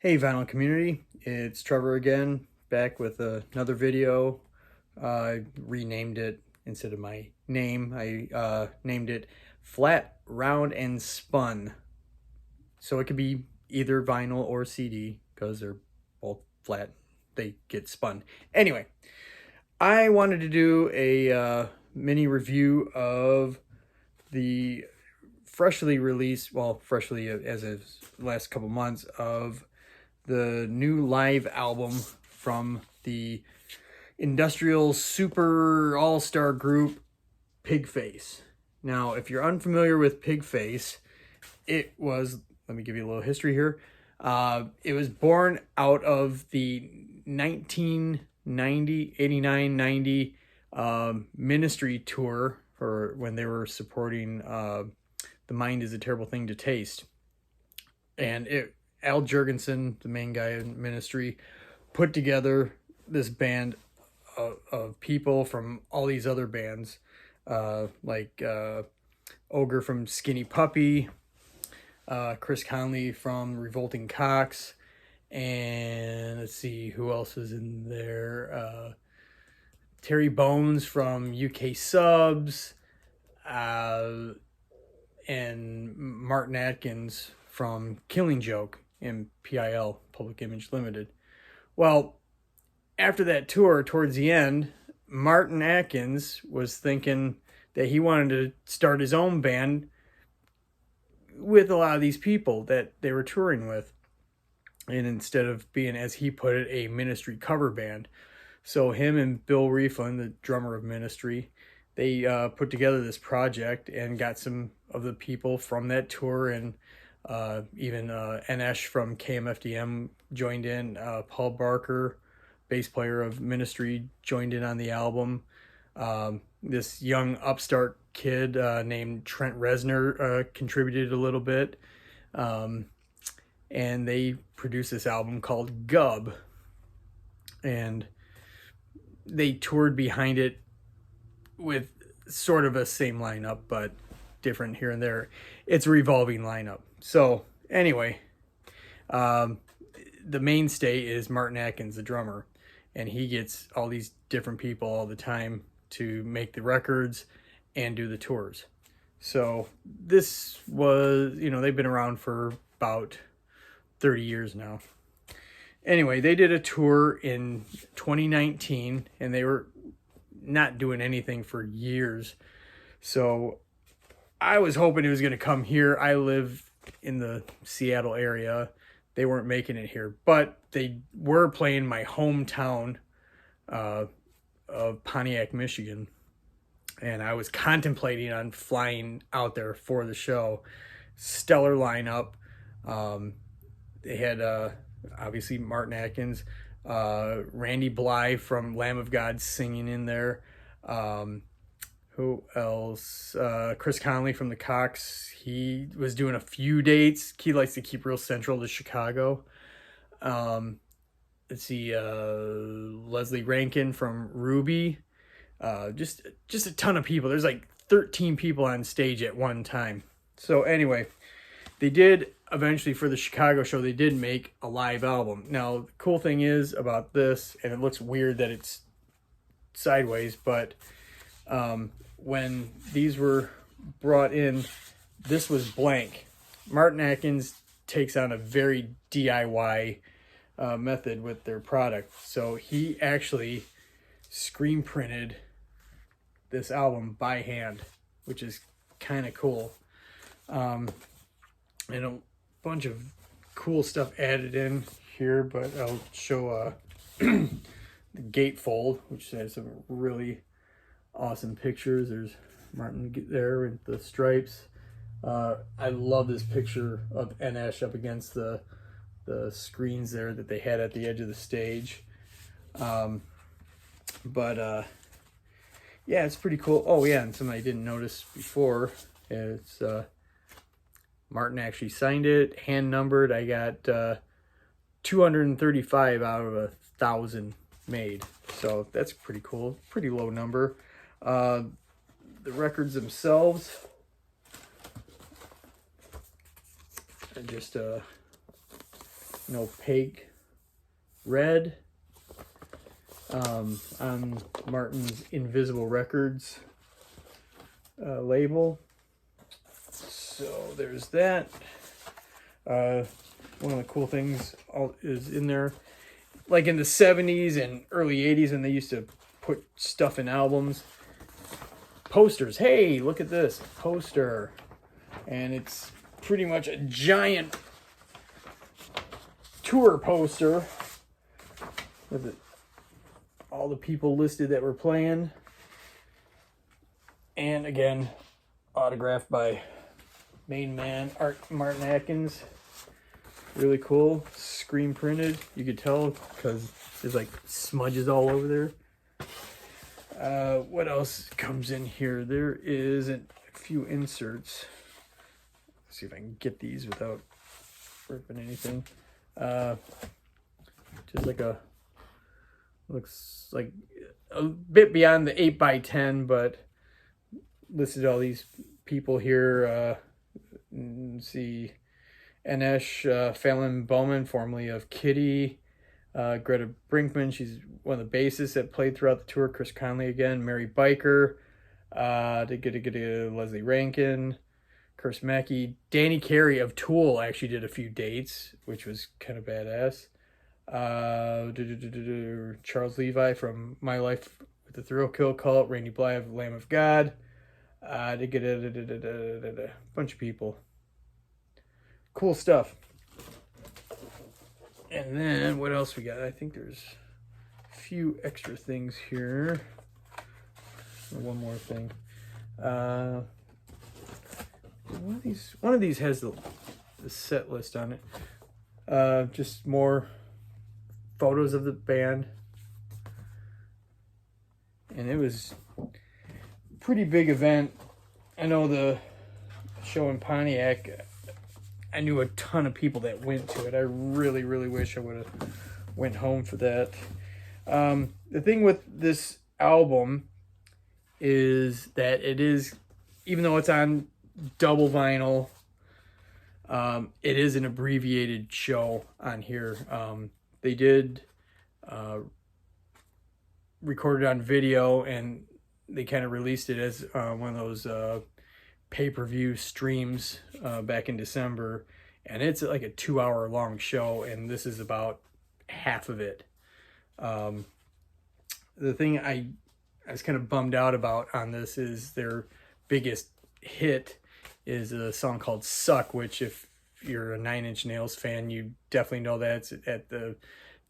Hey vinyl community, it's Trevor again, back with another video. I renamed it instead of my name. I named it Flat, Round, and Spun. So it could be either vinyl or CD because they're both flat. They get spun. Anyway, I wanted to do a mini review of the freshly released, well, freshly as of last couple months, of the new live album from the industrial super all-star group Pigface. Now, if you're unfamiliar with Pigface, it was, let me give you a little history here. It was born out of the 1990, 89, 90 Ministry tour for when they were supporting The Mind is a Terrible Thing to Taste. And Al Jurgensen, the main guy in Ministry, put together this band of people from all these other bands, like Ogre from Skinny Puppy, Chris Conley from Revolting Cocks, and let's see who else is in there. Terry Bones from UK Subs, and Martin Atkins from Killing Joke and PIL, Public Image Limited. Well, after that tour, towards the end, Martin Atkins was thinking that he wanted to start his own band with a lot of these people that they were touring with. And instead of being, as he put it, a Ministry cover band. So him and Bill Rieflin, the drummer of Ministry, they put together this project and got some of the people from that tour, and even Enesh from KMFDM joined in. Paul Barker, bass player of Ministry, joined in on the album. This young upstart kid named Trent Reznor contributed a little bit. And they produced this album called Gub. And they toured behind it with sort of a same lineup, but different here and there. It's a revolving lineup. So anyway, the mainstay is Martin Atkins, the drummer, and he gets all these different people all the time to make the records and do the tours. So this was, they've been around for about 30 years now. Anyway, they did a tour in 2019, and they were not doing anything for years. So I was hoping it was going to come here. I live in the Seattle area. They weren't making it here, but they were playing my hometown of Pontiac, Michigan. And I was contemplating on flying out there for the show. Stellar lineup. They had obviously Martin Atkins, Randy Blythe from Lamb of God singing in there. Who else? Chris Conley from the Cox. He was doing a few dates. He likes to keep real central to Chicago. Let's see, Leslie Rankin from Ruby. Just a ton of people. There's like 13 people on stage at one time. So anyway, they did eventually, for the Chicago show, they did make a live album. Now, the cool thing is about this, and it looks weird that it's sideways, but when these were brought in, this was blank. Martin Atkins takes on a very DIY method with their product. So he actually screen printed this album by hand, which is kind of cool. And a bunch of cool stuff added in here, but I'll show the gatefold, which has some really awesome pictures. There's Martin there with the stripes. I love this picture of Enesh up against the screens there that they had at the edge of the stage. Yeah, it's pretty cool. Oh yeah, and something I didn't notice before, it's Martin actually signed it, hand numbered. I got 235 out of 1,000 made, so that's pretty cool. Pretty low number. The records themselves, I just an opaque red on Martin's Invisible Records label. So there's that. One of the cool things is in there, like in the 70s and early 80s when they used to put stuff in albums. Posters. Hey, look at this poster. And it's pretty much a giant tour poster with all the people listed that were playing. And again, autographed by main man Martin Atkins. Really cool. Screen printed. You could tell because there's like smudges all over there. What else comes in here? There is a few inserts. Let's see if I can get these without ripping anything. Just like looks like a bit beyond the 8x10, but listed all these people here. Let's see, Anesh Fallon Bowman, formerly of Kitty. Greta Brinkman, she's one of the bassists that played throughout the tour. Chris Conley again. Mary Biker. Leslie Rankin. Chris Mackey. Danny Carey of Tool actually did a few dates, which was kind of badass. Charles Levi from My Life with the Thrill Kill Cult. Randy Bly of Lamb of God. Bunch of people. Cool stuff. And then what else we got? I think there's a few extra things here. One more thing. One of these has the set list on it. Just more photos of the band. And it was a pretty big event. I know the show in Pontiac, I knew a ton of people that went to it. I really, really wish I would have went home for that. The thing with this album is that it is, even though it's on double vinyl, it is an abbreviated show on here. They did record it on video, and they kind of released it as one of those pay-per-view streams back in December, and it's like a 2-hour long show, and this is about half of it. The thing I was kind of bummed out about on this is their biggest hit is a song called Suck, which if you're a Nine Inch Nails fan, you definitely know that. It's at the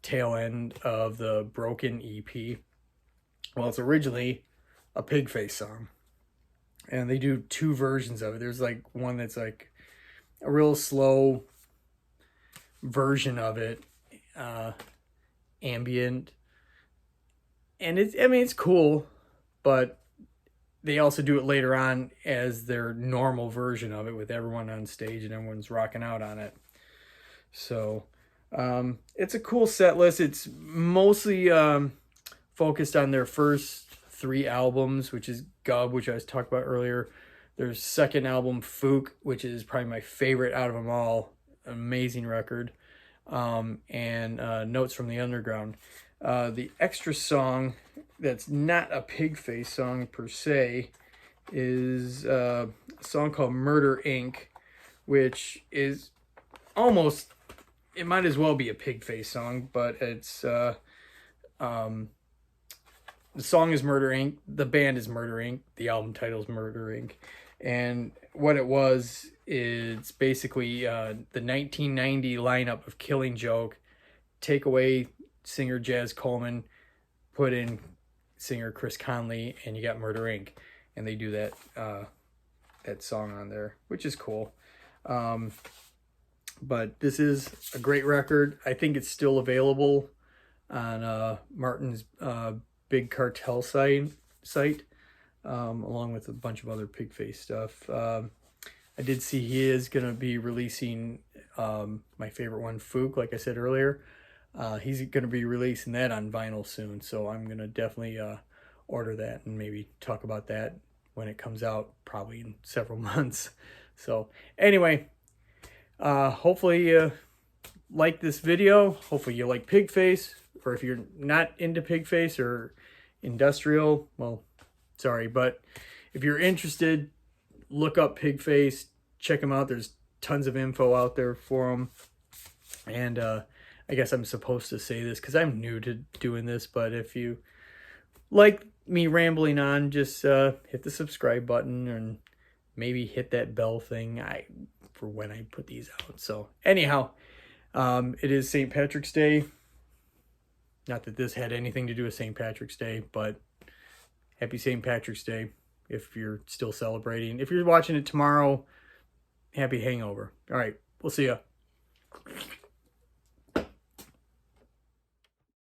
tail end of the Broken EP. Well, it's originally a Pigface song, and they do two versions of it. There's like one that's like a real slow version of it, ambient, and it's cool, but they also do it later on as their normal version of it with everyone on stage and everyone's rocking out on it. So it's a cool set list. It's mostly focused on their first 3 albums, which is Gub, which I was talking about earlier. Their second album, Fook, which is probably my favorite out of them all. Amazing record. And Notes from the Underground. The extra song that's not a Pigface song per se is a song called Murder Inc., which is almost, it might as well be a Pigface song, but it's the song is Murder Inc., the band is Murder Inc., the album title is Murder Inc., and what it was, it's basically the 1990 lineup of Killing Joke, take away singer Jazz Coleman, put in singer Chris Conley, and you got Murder Inc., and they do that that song on there, which is cool. But this is a great record. I think it's still available on Martin's Big Cartel site, along with a bunch of other Pigface stuff. I did see he is going to be releasing my favorite one, Fook, like I said earlier. He's going to be releasing that on vinyl soon, so I'm going to definitely order that and maybe talk about that when it comes out, probably in several months. So anyway, hopefully like this video. Hopefully you like Pigface, or if you're not into Pigface or industrial, well, sorry, but if you're interested, look up Pigface, check them out. There's tons of info out there for them. And I guess I'm supposed to say this because I'm new to doing this, but if you like me rambling on, just hit the subscribe button and maybe hit that bell thing for when I put these out. So anyhow, it is St. Patrick's Day. Not that this had anything to do with St. Patrick's Day, but happy St. Patrick's Day if you're still celebrating. If you're watching it tomorrow, happy hangover. All right, we'll see ya.